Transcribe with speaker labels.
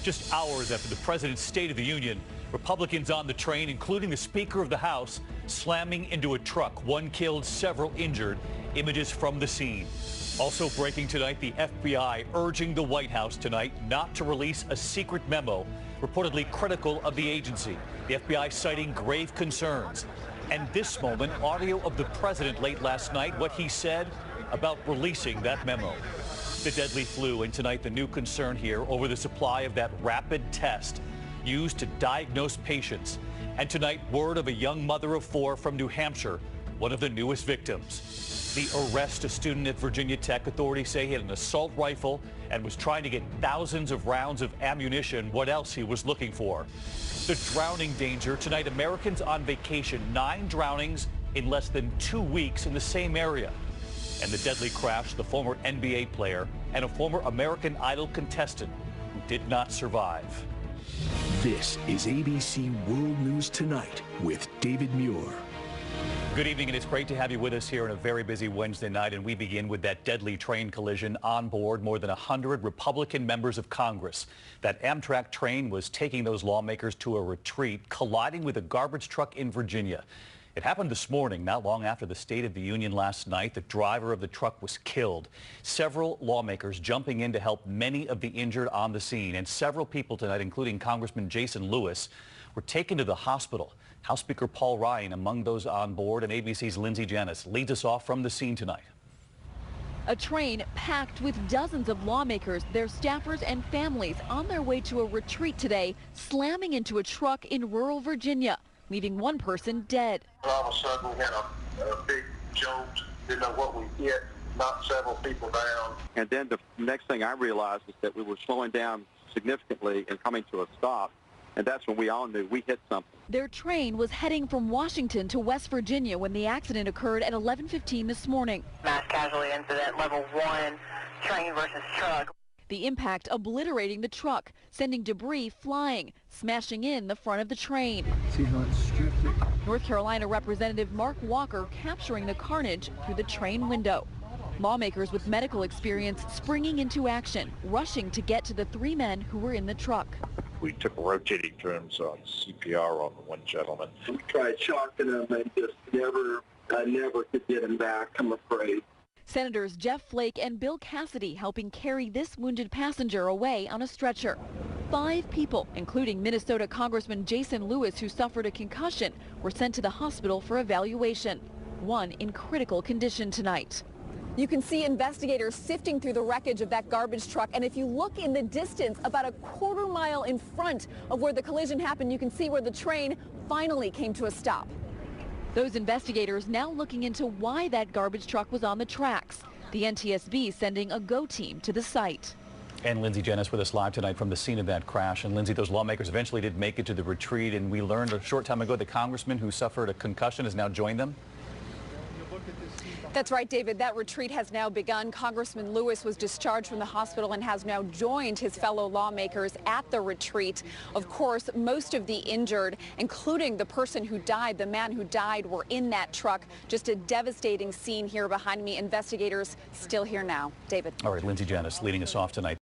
Speaker 1: Just hours after the president's State of the Union, Republicans on the train, including the Speaker of the House, slamming into a truck. One killed, several injured. Images from the scene. Also breaking tonight, the FBI urging the White House tonight not to release a secret memo reportedly critical of the agency. The FBI citing grave concerns. And this moment, audio of the president late last night, what he said about releasing that memo. The deadly flu, and tonight the new concern here over the supply of that rapid test used to diagnose patients. And tonight, word of a young mother of 4 from New Hampshire, one of the newest victims. The arrest, a student at Virginia Tech. Authorities say he had an assault rifle and was trying to get thousands of rounds of ammunition. What else he was looking for? The drowning danger. Tonight, Americans on vacation. 9 drownings in less than 2 weeks in the same area. And the deadly crash, the former NBA player and a former American Idol contestant who did not survive.
Speaker 2: This is ABC World News Tonight with David Muir.
Speaker 1: Good evening, and it's great to have you with us here on a very busy Wednesday night. And we begin with that deadly train collision. On board, more than 100 Republican members of Congress. That Amtrak train was taking those lawmakers to a retreat, colliding with a garbage truck in Virginia. It happened this morning, not long after the State of the Union last night. The driver of the truck was killed. Several lawmakers jumping in to help many of the injured on the scene. And several people tonight, including Congressman Jason Lewis, were taken to the hospital. House Speaker Paul Ryan among those on board, and ABC's Lindsay Janis leads us off from the scene tonight.
Speaker 3: A train packed with dozens of lawmakers, their staffers and families on their way to a retreat today, slamming into a truck in rural Virginia, leaving one person dead.
Speaker 4: All of a sudden we had a big jolt, didn't know what we hit, knocked several people down.
Speaker 5: And then the next thing I realized is that we were slowing down significantly and coming to a stop. And that's when we all knew we hit something.
Speaker 3: Their train was heading from Washington to West Virginia when the accident occurred at 11:15 this morning.
Speaker 6: Mass casualty incident, level 1, train versus truck.
Speaker 3: The impact obliterating the truck, sending debris flying, smashing in the front of the train.
Speaker 7: See how it's stripped it?
Speaker 3: North Carolina Representative Mark Walker capturing the carnage through the train window. Lawmakers with medical experience springing into action, rushing to get to the 3 men who were in the truck.
Speaker 8: We took rotating turns on CPR on the one gentleman.
Speaker 9: We tried shocking him and just never could get him back, I'm afraid.
Speaker 3: Senators Jeff Flake and Bill Cassidy helping carry this wounded passenger away on a stretcher. 5 people, including Minnesota Congressman Jason Lewis, who suffered a concussion, were sent to the hospital for evaluation. One in critical condition tonight.
Speaker 10: You can see investigators sifting through the wreckage of that garbage truck. And if you look in the distance, about a quarter mile in front of where the collision happened, you can see where the train finally came to a stop.
Speaker 3: Those investigators now looking into why that garbage truck was on the tracks. The NTSB sending a GO team to the site.
Speaker 1: And Lindsay Janis with us live tonight from the scene of that crash. And Lindsay, those lawmakers eventually did make it to the retreat. And we learned a short time ago the congressman who suffered a concussion has now joined them.
Speaker 10: That's right, David. That retreat has now begun. Congressman Lewis was discharged from the hospital and has now joined his fellow lawmakers at the retreat. Of course, most of the injured, including the person who died, the man who died, were in that truck. Just a devastating scene here behind me. Investigators still here now. David.
Speaker 1: All right, Lindsay Janis leading us off tonight.